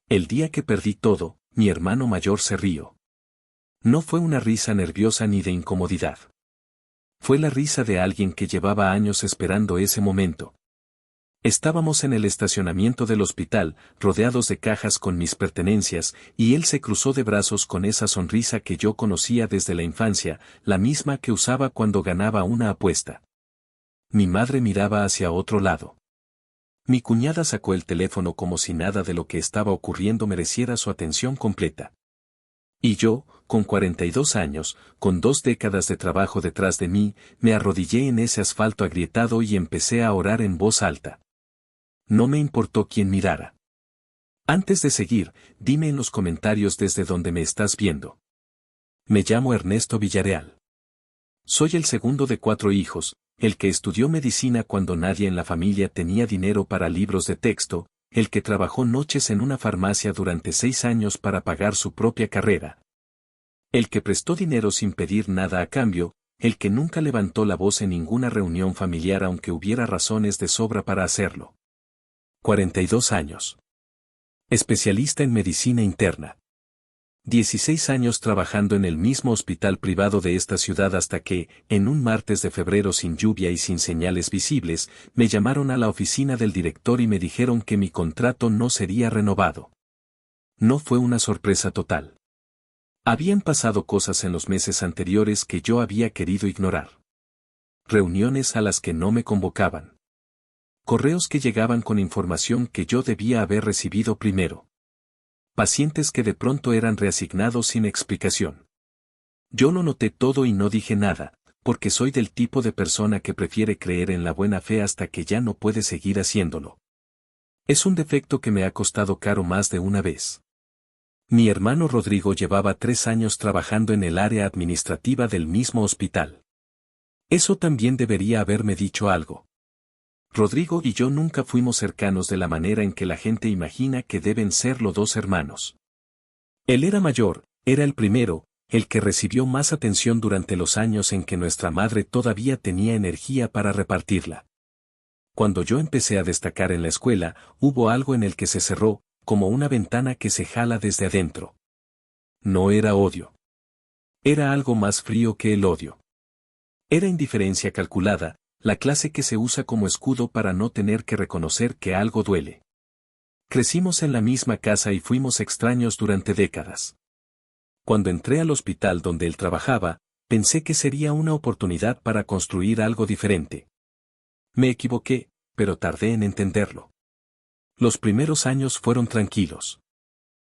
El día que perdí todo, mi hermano mayor se rió. No fue una risa nerviosa ni de incomodidad. Fue la risa de alguien que llevaba años esperando ese momento. Estábamos en el estacionamiento del hospital, rodeados de cajas con mis pertenencias, y él se cruzó de brazos con esa sonrisa que yo conocía desde la infancia, la misma que usaba cuando ganaba una apuesta. Mi madre miraba hacia otro lado. Mi cuñada sacó el teléfono como si nada de lo que estaba ocurriendo mereciera su atención completa. Y yo, con 42 años, con 2 décadas de trabajo detrás de mí, me arrodillé en ese asfalto agrietado y empecé a orar en voz alta. No me importó quién mirara. Antes de seguir, dime en los comentarios desde donde me estás viendo. Me llamo Ernesto Villarreal. Soy el segundo de 4 hijos, el que estudió medicina cuando nadie en la familia tenía dinero para libros de texto, el que trabajó noches en una farmacia durante 6 años para pagar su propia carrera. El que prestó dinero sin pedir nada a cambio, el que nunca levantó la voz en ninguna reunión familiar aunque hubiera razones de sobra para hacerlo. 42 años. Especialista en medicina interna. 16 años trabajando en el mismo hospital privado de esta ciudad hasta que, en un martes de febrero sin lluvia y sin señales visibles, me llamaron a la oficina del director y me dijeron que mi contrato no sería renovado. No fue una sorpresa total. Habían pasado cosas en los meses anteriores que yo había querido ignorar. Reuniones a las que no me convocaban. Correos que llegaban con información que yo debía haber recibido primero. Pacientes que de pronto eran reasignados sin explicación. Yo lo noté todo y no dije nada, porque soy del tipo de persona que prefiere creer en la buena fe hasta que ya no puede seguir haciéndolo. Es un defecto que me ha costado caro más de una vez. Mi hermano Rodrigo llevaba 3 años trabajando en el área administrativa del mismo hospital. Eso también debería haberme dicho algo. Rodrigo y yo nunca fuimos cercanos de la manera en que la gente imagina que deben ser los 2 hermanos. Él era mayor, era el primero, el que recibió más atención durante los años en que nuestra madre todavía tenía energía para repartirla. Cuando yo empecé a destacar en la escuela, hubo algo en el que se cerró, como una ventana que se jala desde adentro. No era odio. Era algo más frío que el odio. Era indiferencia calculada, la clase que se usa como escudo para no tener que reconocer que algo duele. Crecimos en la misma casa y fuimos extraños durante décadas. Cuando entré al hospital donde él trabajaba, pensé que sería una oportunidad para construir algo diferente. Me equivoqué, pero tardé en entenderlo. Los primeros años fueron tranquilos.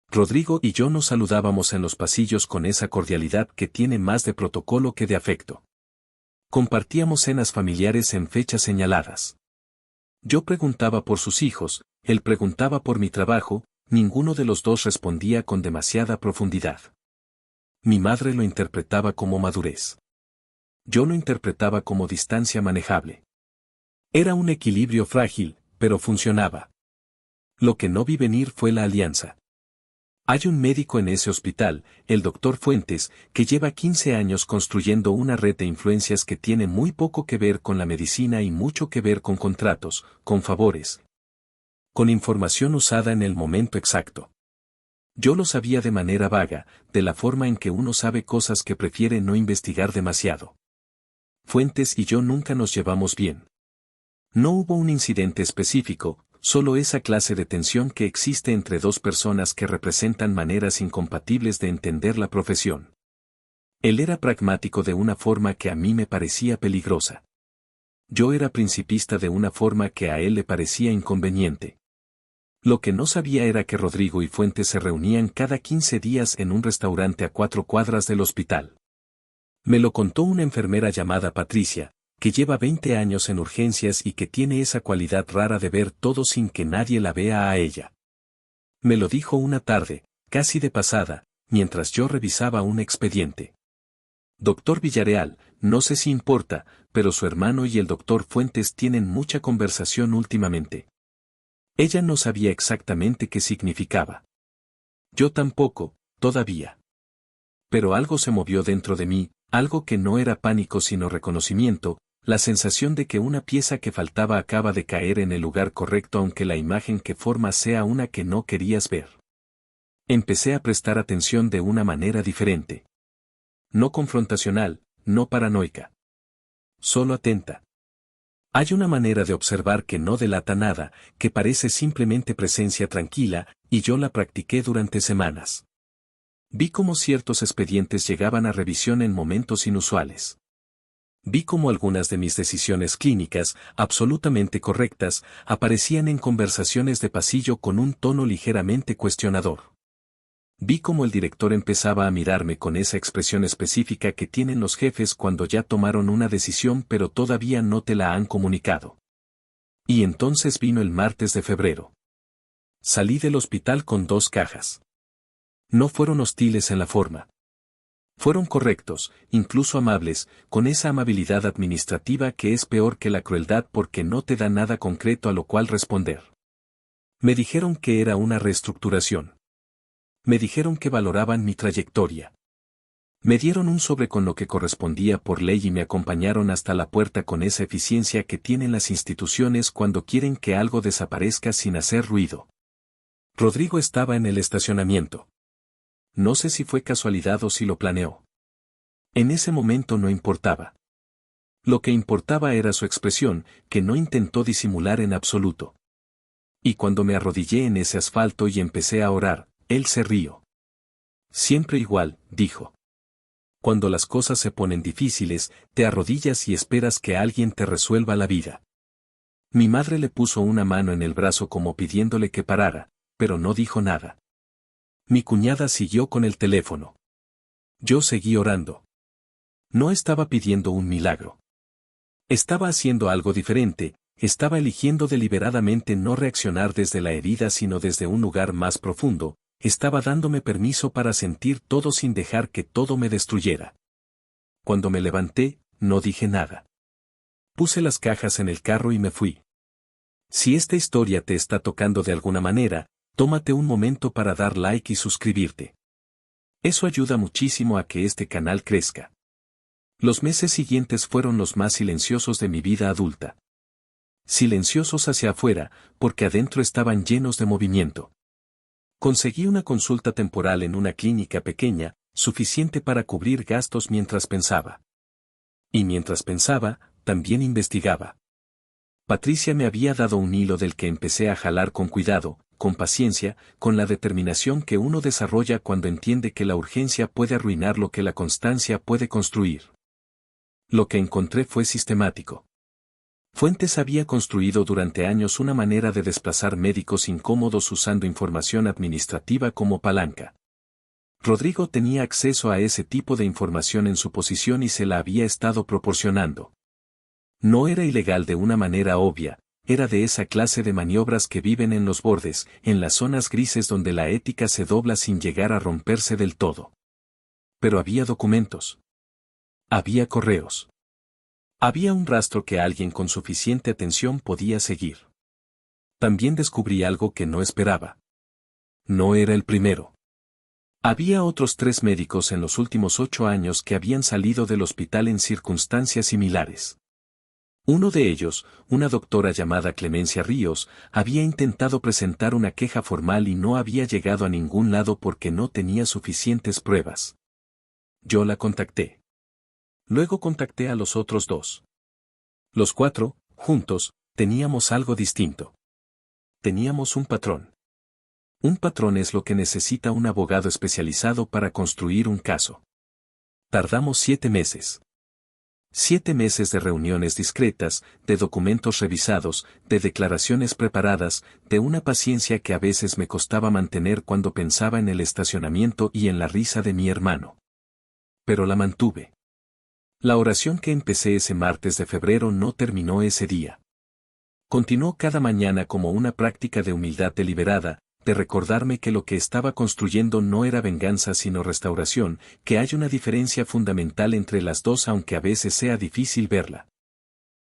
Rodrigo y yo nos saludábamos en los pasillos con esa cordialidad que tiene más de protocolo que de afecto. Compartíamos cenas familiares en fechas señaladas. Yo preguntaba por sus hijos, él preguntaba por mi trabajo, ninguno de los dos respondía con demasiada profundidad. Mi madre lo interpretaba como madurez. Yo lo interpretaba como distancia manejable. Era un equilibrio frágil, pero funcionaba. Lo que no vi venir fue la alianza. Hay un médico en ese hospital, el doctor Fuentes, que lleva 15 años construyendo una red de influencias que tiene muy poco que ver con la medicina y mucho que ver con contratos, con favores. Con información usada en el momento exacto. Yo lo sabía de manera vaga, de la forma en que uno sabe cosas que prefiere no investigar demasiado. Fuentes y yo nunca nos llevamos bien. No hubo un incidente específico, solo esa clase de tensión que existe entre 2 personas que representan maneras incompatibles de entender la profesión. Él era pragmático de una forma que a mí me parecía peligrosa. Yo era principista de una forma que a él le parecía inconveniente. Lo que no sabía era que Rodrigo y Fuentes se reunían cada 15 días en un restaurante a 4 cuadras del hospital. Me lo contó una enfermera llamada Patricia, que lleva 20 años en urgencias y que tiene esa cualidad rara de ver todo sin que nadie la vea a ella. Me lo dijo una tarde, casi de pasada, mientras yo revisaba un expediente. Doctor Villarreal, no sé si importa, pero su hermano y el doctor Fuentes tienen mucha conversación últimamente. Ella no sabía exactamente qué significaba. Yo tampoco, todavía. Pero algo se movió dentro de mí, algo que no era pánico sino reconocimiento, la sensación de que una pieza que faltaba acaba de caer en el lugar correcto aunque la imagen que forma sea una que no querías ver. Empecé a prestar atención de una manera diferente. No confrontacional, no paranoica. Solo atenta. Hay una manera de observar que no delata nada, que parece simplemente presencia tranquila, y yo la practiqué durante semanas. Vi cómo ciertos expedientes llegaban a revisión en momentos inusuales. Vi cómo algunas de mis decisiones clínicas, absolutamente correctas, aparecían en conversaciones de pasillo con un tono ligeramente cuestionador. Vi cómo el director empezaba a mirarme con esa expresión específica que tienen los jefes cuando ya tomaron una decisión pero todavía no te la han comunicado. Y entonces vino el martes de febrero. Salí del hospital con 2 cajas. No fueron hostiles en la forma. Fueron correctos, incluso amables, con esa amabilidad administrativa que es peor que la crueldad porque no te da nada concreto a lo cual responder. Me dijeron que era una reestructuración. Me dijeron que valoraban mi trayectoria. Me dieron un sobre con lo que correspondía por ley y me acompañaron hasta la puerta con esa eficiencia que tienen las instituciones cuando quieren que algo desaparezca sin hacer ruido. Rodrigo estaba en el estacionamiento. No sé si fue casualidad o si lo planeó. En ese momento no importaba. Lo que importaba era su expresión, que no intentó disimular en absoluto. Y cuando me arrodillé en ese asfalto y empecé a orar, él se rió. Siempre igual, dijo. Cuando las cosas se ponen difíciles, te arrodillas y esperas que alguien te resuelva la vida. Mi madre le puso una mano en el brazo como pidiéndole que parara, pero no dijo nada. Mi cuñada siguió con el teléfono. Yo seguí orando. No estaba pidiendo un milagro. Estaba haciendo algo diferente, estaba eligiendo deliberadamente no reaccionar desde la herida sino desde un lugar más profundo. Estaba dándome permiso para sentir todo sin dejar que todo me destruyera. Cuando me levanté, no dije nada. Puse las cajas en el carro y me fui. Si esta historia te está tocando de alguna manera, tómate un momento para dar like y suscribirte. Eso ayuda muchísimo a que este canal crezca. Los meses siguientes fueron los más silenciosos de mi vida adulta. Silenciosos hacia afuera, porque adentro estaban llenos de movimiento. Conseguí una consulta temporal en una clínica pequeña, suficiente para cubrir gastos mientras pensaba. Y mientras pensaba, también investigaba. Patricia me había dado un hilo del que empecé a jalar con cuidado, con paciencia, con la determinación que uno desarrolla cuando entiende que la urgencia puede arruinar lo que la constancia puede construir. Lo que encontré fue sistemático. Fuentes había construido durante años una manera de desplazar médicos incómodos usando información administrativa como palanca. Rodrigo tenía acceso a ese tipo de información en su posición y se la había estado proporcionando. No era ilegal de una manera obvia, era de esa clase de maniobras que viven en los bordes, en las zonas grises donde la ética se dobla sin llegar a romperse del todo. Pero había documentos. Había correos. Había un rastro que alguien con suficiente atención podía seguir. También descubrí algo que no esperaba. No era el primero. Había otros 3 médicos en los últimos 8 años que habían salido del hospital en circunstancias similares. Uno de ellos, una doctora llamada Clemencia Ríos, había intentado presentar una queja formal y no había llegado a ningún lado porque no tenía suficientes pruebas. Yo la contacté. Luego contacté a los otros 2. Los 4, juntos, teníamos algo distinto. Teníamos un patrón. Un patrón es lo que necesita un abogado especializado para construir un caso. Tardamos 7 meses. 7 meses de reuniones discretas, de documentos revisados, de declaraciones preparadas, de una paciencia que a veces me costaba mantener cuando pensaba en el estacionamiento y en la risa de mi hermano. Pero la mantuve. La oración que empecé ese martes de febrero no terminó ese día. Continuó cada mañana como una práctica de humildad deliberada, de recordarme que lo que estaba construyendo no era venganza sino restauración, que hay una diferencia fundamental entre las dos aunque a veces sea difícil verla.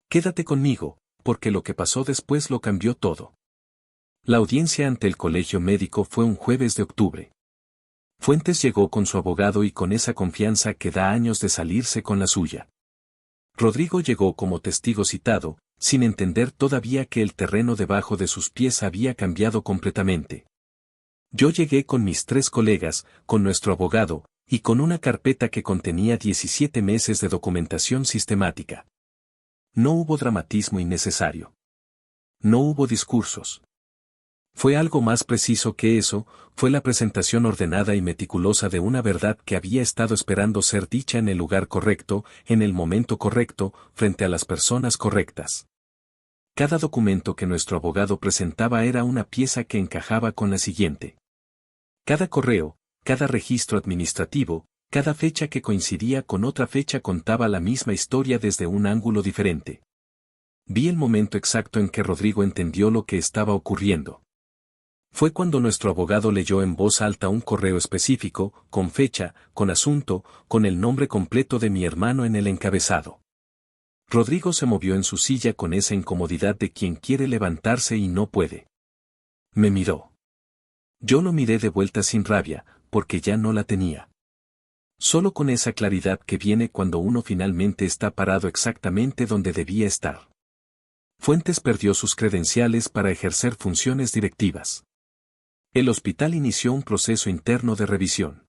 Quédate conmigo, porque lo que pasó después lo cambió todo. La audiencia ante el colegio médico fue un jueves de octubre. Fuentes llegó con su abogado y con esa confianza que da años de salirse con la suya. Rodrigo llegó como testigo citado, sin entender todavía que el terreno debajo de sus pies había cambiado completamente. Yo llegué con mis 3 colegas, con nuestro abogado, y con una carpeta que contenía 17 meses de documentación sistemática. No hubo dramatismo innecesario. No hubo discursos. Fue algo más preciso que eso, fue la presentación ordenada y meticulosa de una verdad que había estado esperando ser dicha en el lugar correcto, en el momento correcto, frente a las personas correctas. Cada documento que nuestro abogado presentaba era una pieza que encajaba con la siguiente. Cada correo, cada registro administrativo, cada fecha que coincidía con otra fecha contaba la misma historia desde un ángulo diferente. Vi el momento exacto en que Rodrigo entendió lo que estaba ocurriendo. Fue cuando nuestro abogado leyó en voz alta un correo específico, con fecha, con asunto, con el nombre completo de mi hermano en el encabezado. Rodrigo se movió en su silla con esa incomodidad de quien quiere levantarse y no puede. Me miró. Yo lo miré de vuelta sin rabia, porque ya no la tenía. Solo con esa claridad que viene cuando uno finalmente está parado exactamente donde debía estar. Fuentes perdió sus credenciales para ejercer funciones directivas. El hospital inició un proceso interno de revisión.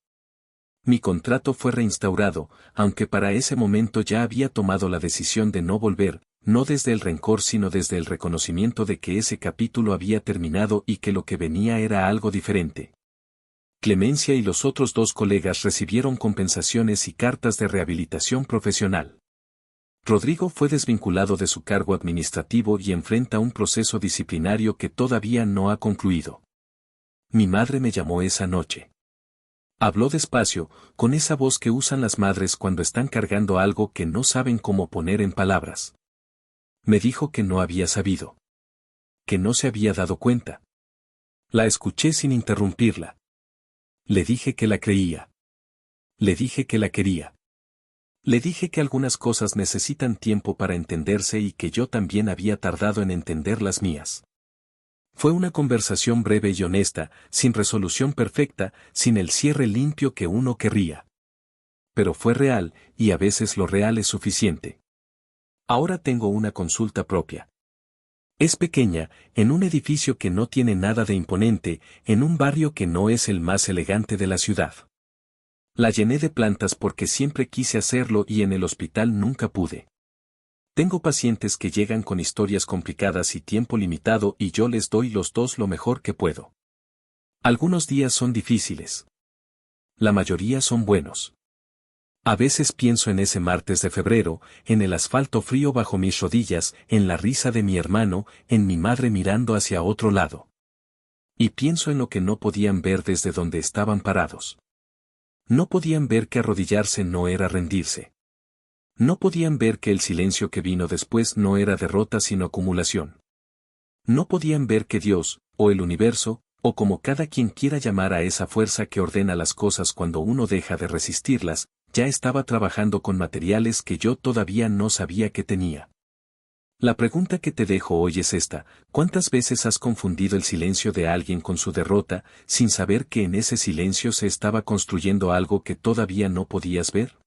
Mi contrato fue reinstaurado, aunque para ese momento ya había tomado la decisión de no volver, no desde el rencor sino desde el reconocimiento de que ese capítulo había terminado y que lo que venía era algo diferente. Clemencia y los otros 2 colegas recibieron compensaciones y cartas de rehabilitación profesional. Rodrigo fue desvinculado de su cargo administrativo y enfrenta un proceso disciplinario que todavía no ha concluido. Mi madre me llamó esa noche. Habló despacio, con esa voz que usan las madres cuando están cargando algo que no saben cómo poner en palabras. Me dijo que no había sabido. Que no se había dado cuenta. La escuché sin interrumpirla. Le dije que la creía. Le dije que la quería. Le dije que algunas cosas necesitan tiempo para entenderse y que yo también había tardado en entender las mías. Fue una conversación breve y honesta, sin resolución perfecta, sin el cierre limpio que uno querría. Pero fue real, y a veces lo real es suficiente. Ahora tengo una consulta propia. Es pequeña, en un edificio que no tiene nada de imponente, en un barrio que no es el más elegante de la ciudad. La llené de plantas porque siempre quise hacerlo y en el hospital nunca pude. Tengo pacientes que llegan con historias complicadas y tiempo limitado y yo les doy los 2 lo mejor que puedo. Algunos días son difíciles. La mayoría son buenos. A veces pienso en ese martes de febrero, en el asfalto frío bajo mis rodillas, en la risa de mi hermano, en mi madre mirando hacia otro lado. Y pienso en lo que no podían ver desde donde estaban parados. No podían ver que arrodillarse no era rendirse. No podían ver que el silencio que vino después no era derrota sino acumulación. No podían ver que Dios, o el universo, o como cada quien quiera llamar a esa fuerza que ordena las cosas cuando uno deja de resistirlas, ya estaba trabajando con materiales que yo todavía no sabía que tenía. La pregunta que te dejo hoy es esta: ¿cuántas veces has confundido el silencio de alguien con su derrota, sin saber que en ese silencio se estaba construyendo algo que todavía no podías ver?